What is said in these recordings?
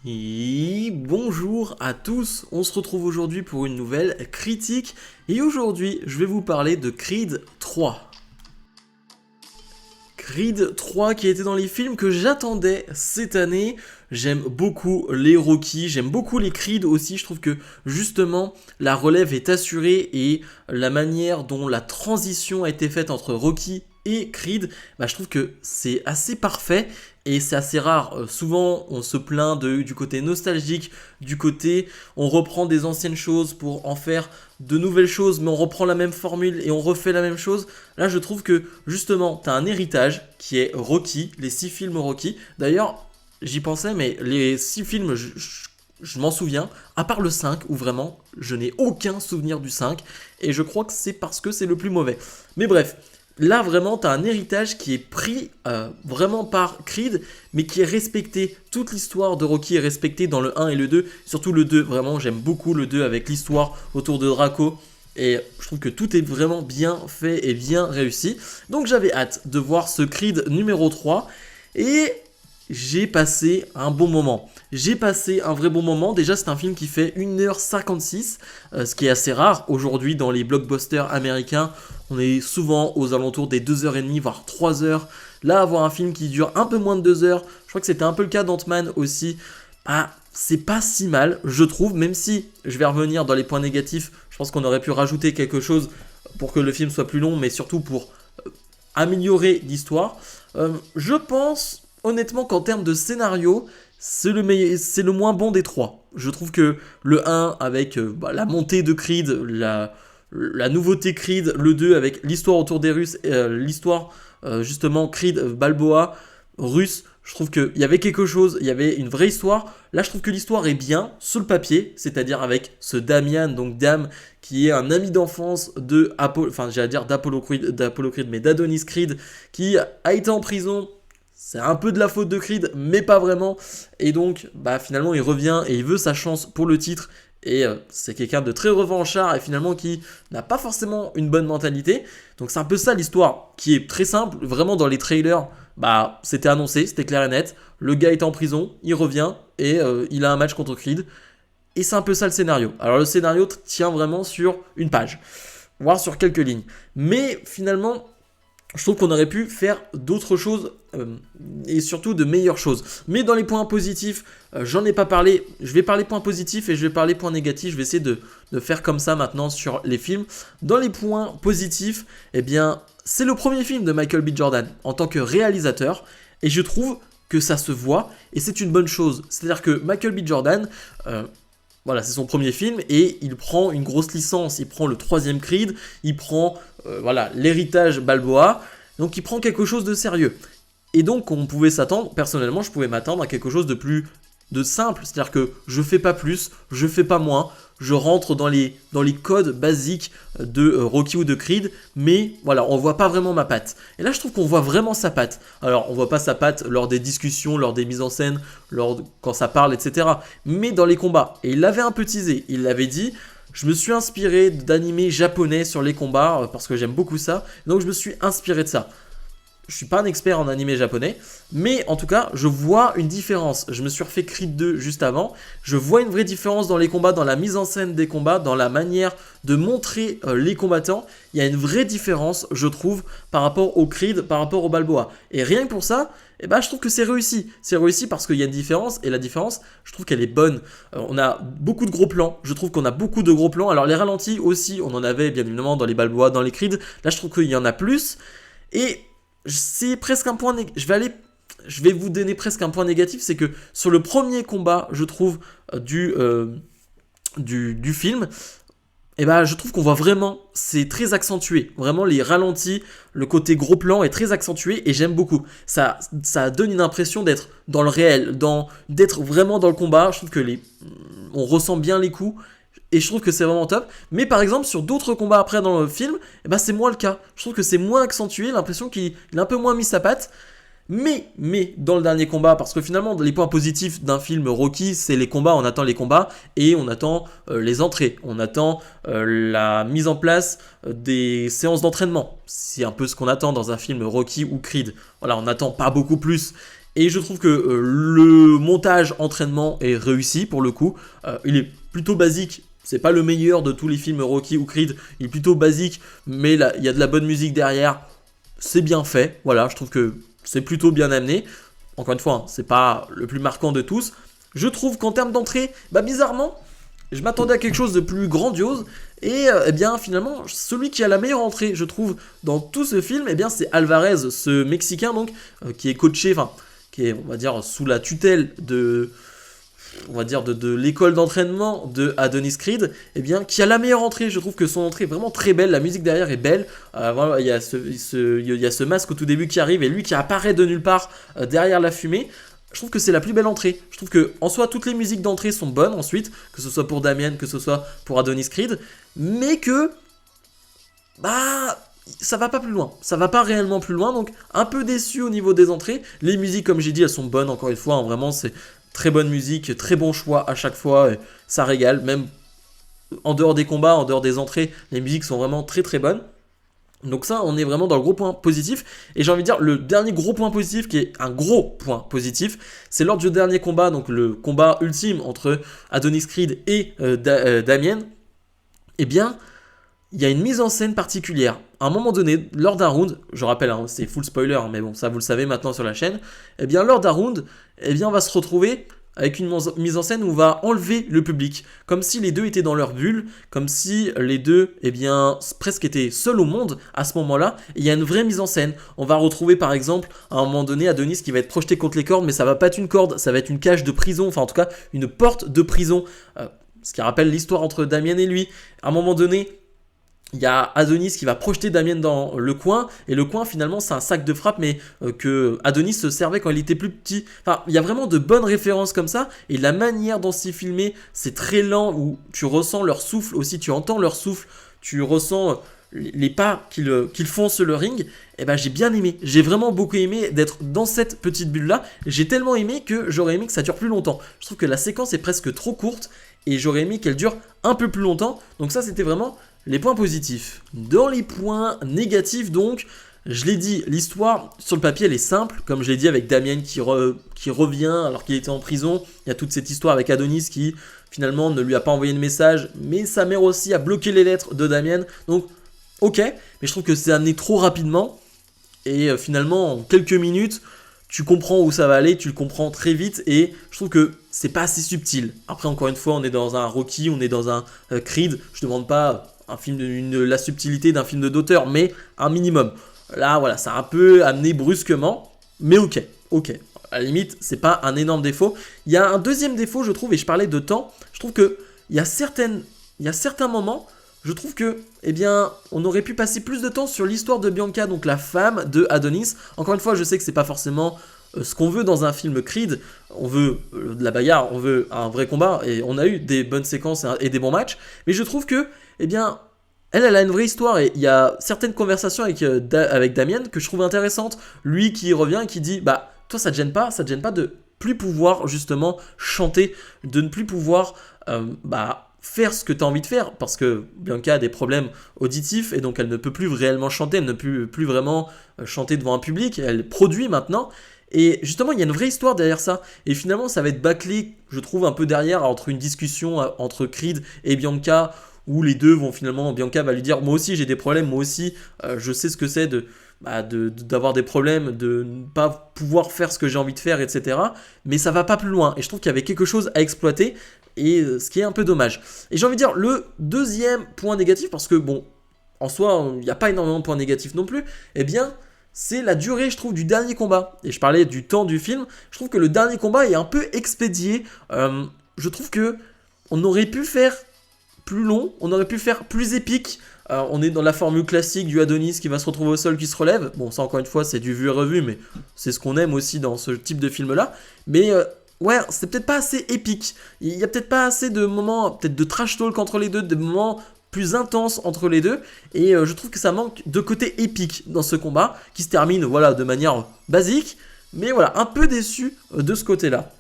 Et bonjour à tous, on se retrouve aujourd'hui pour une nouvelle critique et aujourd'hui je vais vous parler de Creed 3. Creed 3 qui était dans les films que j'attendais cette année. J'aime beaucoup les Rocky, j'aime beaucoup les Creed aussi. Je trouve que justement la relève est assurée et la manière dont la transition a été faite entre Rocky et Creed, je trouve que c'est assez parfait et c'est assez rare. Souvent on se plaint du côté nostalgique, du côté on reprend des anciennes choses pour en faire de nouvelles choses, mais on reprend la même formule et on refait la même chose. Là je trouve que justement tu as un héritage qui est Rocky, les 6 films Rocky. D'ailleurs j'y pensais, mais les 6 films je m'en souviens, à part le 5 où vraiment je n'ai aucun souvenir du 5 et je crois que c'est parce que c'est le plus mauvais. Mais bref, là vraiment tu as un héritage qui est pris vraiment par Creed, mais qui est respecté. Toute l'histoire de Rocky est respectée dans le 1 et le 2, surtout le 2, vraiment j'aime beaucoup le 2 avec l'histoire autour de Draco. Et je trouve que tout est vraiment bien fait et bien réussi. Donc j'avais hâte de voir ce Creed numéro 3 et j'ai passé un bon moment. J'ai passé un vrai bon moment. Déjà, c'est un film qui fait 1h56, ce qui est assez rare aujourd'hui dans les blockbusters américains. On est souvent aux alentours des 2h30, voire 3h. Là, avoir un film qui dure un peu moins de 2 heures, je crois que c'était un peu le cas d'Ant-Man aussi, c'est pas si mal, je trouve, même si je vais revenir dans les points négatifs. Je pense qu'on aurait pu rajouter quelque chose pour que le film soit plus long, mais surtout pour améliorer l'histoire. Je pense honnêtement qu'en termes de scénario, c'est le moins bon des trois. Je trouve que le 1 avec la montée de Creed, la nouveauté Creed, le 2 avec l'histoire autour des Russes, l'histoire justement Creed Balboa russe, je trouve qu'il y avait quelque chose, il y avait une vraie histoire. Là je trouve que l'histoire est bien sur le papier, c'est-à-dire avec ce Damian, donc Dame, qui est un ami d'enfance d'Apollo Creed, mais d'Adonis Creed, qui a été en prison. C'est un peu de la faute de Creed, mais pas vraiment. Et donc, finalement, il revient et il veut sa chance pour le titre. Et c'est quelqu'un de très revanchard et finalement qui n'a pas forcément une bonne mentalité. Donc c'est un peu ça l'histoire, qui est très simple. Vraiment dans les trailers, c'était annoncé, c'était clair et net. Le gars est en prison, il revient et il a un match contre Creed. Et c'est un peu ça le scénario. Alors le scénario tient vraiment sur une page, voire sur quelques lignes. Mais finalement, je trouve qu'on aurait pu faire d'autres choses et surtout de meilleures choses. Mais dans les points positifs, j'en ai pas parlé. Je vais parler points positifs et je vais parler points négatifs. Je vais essayer de faire comme ça maintenant sur les films. Dans les points positifs, c'est le premier film de Michael B. Jordan en tant que réalisateur. Et je trouve que ça se voit et c'est une bonne chose. C'est-à-dire que Michael B. Jordan... c'est son premier film et il prend une grosse licence. Il prend le 3e Creed, il prend l'héritage Balboa. Donc il prend quelque chose de sérieux. Et donc on pouvait s'attendre, personnellement je pouvais m'attendre à quelque chose de simple. C'est-à-dire que je fais pas plus, je fais pas moins. Je rentre dans les codes basiques de Rocky ou de Creed, mais on voit pas vraiment ma patte. Et là, je trouve qu'on voit vraiment sa patte. Alors, on voit pas sa patte lors des discussions, lors des mises en scène, quand ça parle, etc. Mais dans les combats. Et il l'avait un peu teasé, il l'avait dit. Je me suis inspiré d'animés japonais sur les combats, parce que j'aime beaucoup ça. Donc, je me suis inspiré de ça. Je suis pas un expert en animé japonais, mais en tout cas, je vois une différence. Je me suis refait Creed 2 juste avant. Je vois une vraie différence dans les combats, dans la mise en scène des combats, dans la manière de montrer les combattants. Il y a une vraie différence, je trouve, par rapport au Creed, par rapport au Balboa. Et rien que pour ça, je trouve que c'est réussi. C'est réussi parce qu'il y a une différence, et la différence, je trouve qu'elle est bonne. On a beaucoup de gros plans. Je trouve qu'on a beaucoup de gros plans. Alors les ralentis aussi, on en avait bien évidemment dans les Balboa, dans les Creed. Là, je trouve qu'il y en a plus. Et c'est presque un point je vais vous donner presque un point négatif, c'est que sur le premier combat, je trouve du film, je trouve qu'on voit vraiment, c'est très accentué, vraiment les ralentis, le côté gros plan est très accentué et j'aime beaucoup. Ça donne une impression d'être dans le réel, d'être vraiment dans le combat. Je trouve que on ressent bien les coups. Et je trouve que c'est vraiment top. Mais par exemple, sur d'autres combats après dans le film, c'est moins le cas. Je trouve que c'est moins accentué, l'impression qu'il a un peu moins mis sa patte. Mais dans le dernier combat, parce que finalement, les points positifs d'un film Rocky, c'est les combats. On attend les combats et on attend les entrées. On attend la mise en place des séances d'entraînement. C'est un peu ce qu'on attend dans un film Rocky ou Creed. On n'attend pas beaucoup plus. Et je trouve que le montage entraînement est réussi pour le coup. Il est plutôt basique. C'est pas le meilleur de tous les films Rocky ou Creed. Il est plutôt basique, mais là, il y a de la bonne musique derrière. C'est bien fait. Voilà, je trouve que c'est plutôt bien amené. Encore une fois, hein, c'est pas le plus marquant de tous. Je trouve qu'en termes d'entrée, bah bizarrement, je m'attendais à quelque chose de plus grandiose. Et eh bien finalement, celui qui a la meilleure entrée, je trouve, dans tout ce film, eh bien c'est Alvarez, ce Mexicain donc, qui est coaché, enfin, qui est, on va dire, sous la tutelle de, on va dire, de l'école d'entraînement de Adonis Creed, eh bien, qui a la meilleure entrée. Je trouve que son entrée est vraiment très belle, la musique derrière est belle. Voilà, il y a ce masque au tout début qui arrive et lui qui apparaît de nulle part derrière la fumée. Je trouve que c'est la plus belle entrée. Je trouve que en soi toutes les musiques d'entrée sont bonnes ensuite, que ce soit pour Damien, que ce soit pour Adonis Creed, mais que bah ça va pas plus loin. Ça va pas réellement plus loin, donc un peu déçu au niveau des entrées. Les musiques, comme j'ai dit, elles sont bonnes encore une fois, hein, vraiment c'est très bonne musique, très bon choix à chaque fois, et ça régale, même en dehors des combats, en dehors des entrées, les musiques sont vraiment très très bonnes. Donc ça, on est vraiment dans le gros point positif. Et j'ai envie de dire, le dernier gros point positif, qui est un gros point positif, c'est lors du dernier combat, donc le combat ultime entre Adonis Creed et Damien. Eh bien, il y a une mise en scène particulière. À un moment donné, lors d'un round, je rappelle, hein, c'est full spoiler, hein, mais bon, ça vous le savez maintenant sur la chaîne. Eh bien, lors d'un round, eh bien, on va se retrouver avec une mise en scène où on va enlever le public, comme si les deux étaient dans leur bulle, comme si les deux, eh bien, presque étaient seuls au monde à ce moment-là. Il y a une vraie mise en scène. On va retrouver par exemple, à un moment donné, Adonis qui va être projeté contre les cordes, mais ça va pas être une corde, ça va être une cage de prison, enfin en tout cas une porte de prison, ce qui rappelle l'histoire entre Damien et lui. À un moment donné, il y a Adonis qui va projeter Damien dans le coin, et le coin finalement c'est un sac de frappe, mais que Adonis se servait quand il était plus petit. Enfin, il y a vraiment de bonnes références comme ça, et la manière dont c'est filmé, c'est très lent, où tu ressens leur souffle aussi, tu entends leur souffle, tu ressens les pas qu'ils font sur le ring. Et ben j'ai bien aimé, j'ai vraiment beaucoup aimé d'être dans cette petite bulle là. J'ai tellement aimé que j'aurais aimé que ça dure plus longtemps. Je trouve que la séquence est presque trop courte, et j'aurais aimé qu'elle dure un peu plus longtemps. Donc ça c'était vraiment les points positifs. Dans les points négatifs donc, je l'ai dit, l'histoire sur le papier elle est simple, comme je l'ai dit avec Damien qui revient alors qu'il était en prison. Il y a toute cette histoire avec Adonis qui finalement ne lui a pas envoyé de message, mais sa mère aussi a bloqué les lettres de Damien. Donc ok, mais je trouve que c'est amené trop rapidement, et finalement en quelques minutes, tu comprends où ça va aller, tu le comprends très vite, et je trouve que c'est pas assez subtil. Après encore une fois, on est dans un Rocky, on est dans un Creed, je demande pas un film la subtilité d'un film d'auteur, mais un minimum. Là voilà, c'est un peu amené brusquement, mais ok. À la limite, c'est pas un énorme défaut. Il y a un deuxième défaut, je trouve, et je parlais de temps, je trouve que il y a certains moments, je trouve que, eh bien, on aurait pu passer plus de temps sur l'histoire de Bianca, donc la femme de Adonis. Encore une fois, je sais que c'est pas forcément ce qu'on veut dans un film Creed. On veut de la bagarre, on veut un vrai combat, et on a eu des bonnes séquences et des bons matchs. Mais je trouve que, eh bien, elle a une vraie histoire, et il y a certaines conversations avec Damien que je trouve intéressantes. Lui qui revient et qui dit, bah, toi ça te gêne pas de plus pouvoir justement chanter, de ne plus pouvoir, faire ce que tu as envie de faire, parce que Bianca a des problèmes auditifs et donc elle ne peut plus réellement chanter, elle ne peut plus vraiment chanter devant un public, elle produit maintenant, et justement il y a une vraie histoire derrière ça, et finalement ça va être bâclé, je trouve, un peu derrière, entre une discussion entre Creed et Bianca, où les deux vont finalement, Bianca va lui dire moi aussi j'ai des problèmes, moi aussi je sais ce que c'est d'avoir des problèmes, de ne pas pouvoir faire ce que j'ai envie de faire, etc. Mais ça va pas plus loin, et je trouve qu'il y avait quelque chose à exploiter, et ce qui est un peu dommage. Et j'ai envie de dire le deuxième point négatif, parce que bon, en soi, il n'y a pas énormément de points négatifs non plus, eh bien, c'est la durée, je trouve, du dernier combat. Et je parlais du temps du film, je trouve que le dernier combat est un peu expédié. Je trouve que on aurait pu faire plus long, on aurait pu faire plus épique. On est dans la formule classique du Adonis qui va se retrouver au sol, qui se relève. Bon, ça encore une fois, c'est du vu et revu, mais c'est ce qu'on aime aussi dans ce type de film-là. Mais ouais, c'est peut-être pas assez épique. Il y a peut-être pas assez de moments, peut-être de trash talk entre les deux, de moments plus intenses entre les deux. Et je trouve que ça manque de côté épique dans ce combat, qui se termine, voilà, de manière basique. Mais voilà, un peu déçu de ce côté-là.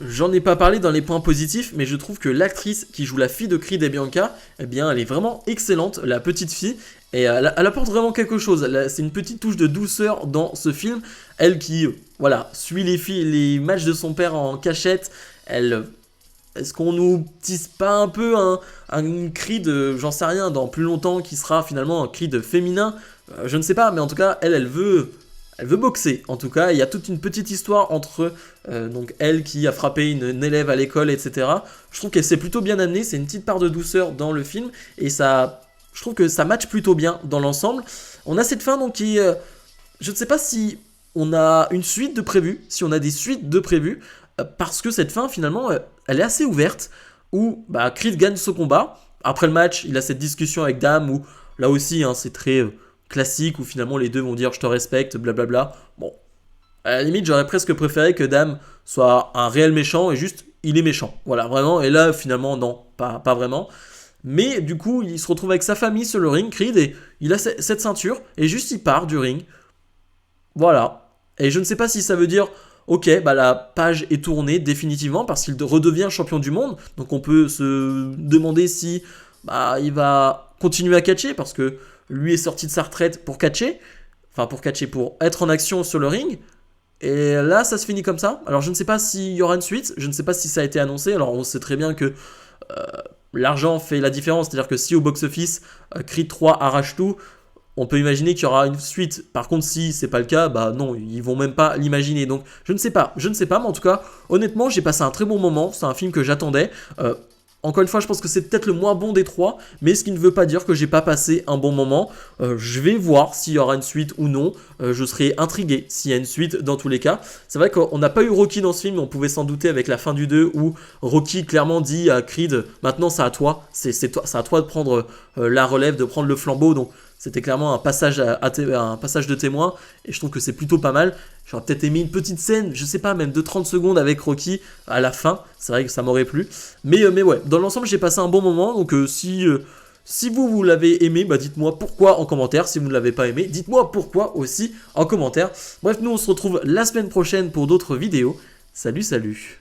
J'en ai pas parlé dans les points positifs, mais je trouve que l'actrice qui joue la fille de Creed et Bianca, eh bien, elle est vraiment excellente, la petite fille, et elle apporte vraiment quelque chose. C'est une petite touche de douceur dans ce film. Elle qui, voilà, suit les matchs de son père en cachette. Est-ce qu'on nous tisse pas un peu un Creed, j'en sais rien, dans plus longtemps, qui sera finalement un Creed féminin? Je ne sais pas, mais en tout cas, elle veut boxer, en tout cas. Il y a toute une petite histoire entre donc elle qui a frappé une élève à l'école, etc. Je trouve que c'est plutôt bien amené, c'est une petite part de douceur dans le film, et je trouve que ça match plutôt bien dans l'ensemble. On a cette fin donc qui... je ne sais pas si on a une suite de prévu, si on a des suites de prévues, parce que cette fin, finalement, elle est assez ouverte, où bah, Creed gagne ce combat. Après le match, il a cette discussion avec Dame, où là aussi, hein, c'est très classique, où finalement les deux vont dire je te respecte, blablabla. Bon, à la limite, j'aurais presque préféré que Dame soit un réel méchant, et juste, il est méchant. Voilà, vraiment, et là, finalement, non, pas vraiment. Mais du coup, il se retrouve avec sa famille sur le ring, Creed, et il a cette ceinture, et juste il part du ring. Voilà. Et je ne sais pas si ça veut dire, ok, bah la page est tournée définitivement parce qu'il redevient champion du monde. Donc on peut se demander si bah, il va continuer à catcher parce que lui est sorti de sa retraite pour catcher. Enfin, pour catcher, pour être en action sur le ring. Et là, ça se finit comme ça. Alors, je ne sais pas s'il y aura une suite. Je ne sais pas si ça a été annoncé. Alors, on sait très bien que l'argent fait la différence. C'est-à-dire que si au box-office, Creed 3 arrache tout, on peut imaginer qu'il y aura une suite. Par contre, si c'est pas le cas, bah non, ils vont même pas l'imaginer. Donc, je ne sais pas, mais en tout cas, honnêtement, j'ai passé un très bon moment. C'est un film que j'attendais. Encore une fois, je pense que c'est peut-être le moins bon des trois, mais ce qui ne veut pas dire que j'ai pas passé un bon moment. Je vais voir s'il y aura une suite ou non. Je serai intrigué s'il y a une suite dans tous les cas. C'est vrai qu'on n'a pas eu Rocky dans ce film, on pouvait s'en douter avec la fin du 2 où Rocky clairement dit à Creed, maintenant c'est à toi, c'est à toi de prendre la relève, de prendre le flambeau. Donc c'était clairement un passage, un passage de témoin, et je trouve que c'est plutôt pas mal. J'aurais peut-être aimé une petite scène, je sais pas, même de 30 secondes avec Rocky à la fin, c'est vrai que ça m'aurait plu. Mais ouais, dans l'ensemble, j'ai passé un bon moment, donc si vous l'avez aimé, bah dites-moi pourquoi en commentaire. Si vous ne l'avez pas aimé, dites-moi pourquoi aussi en commentaire. Bref, nous on se retrouve la semaine prochaine pour d'autres vidéos. Salut, salut!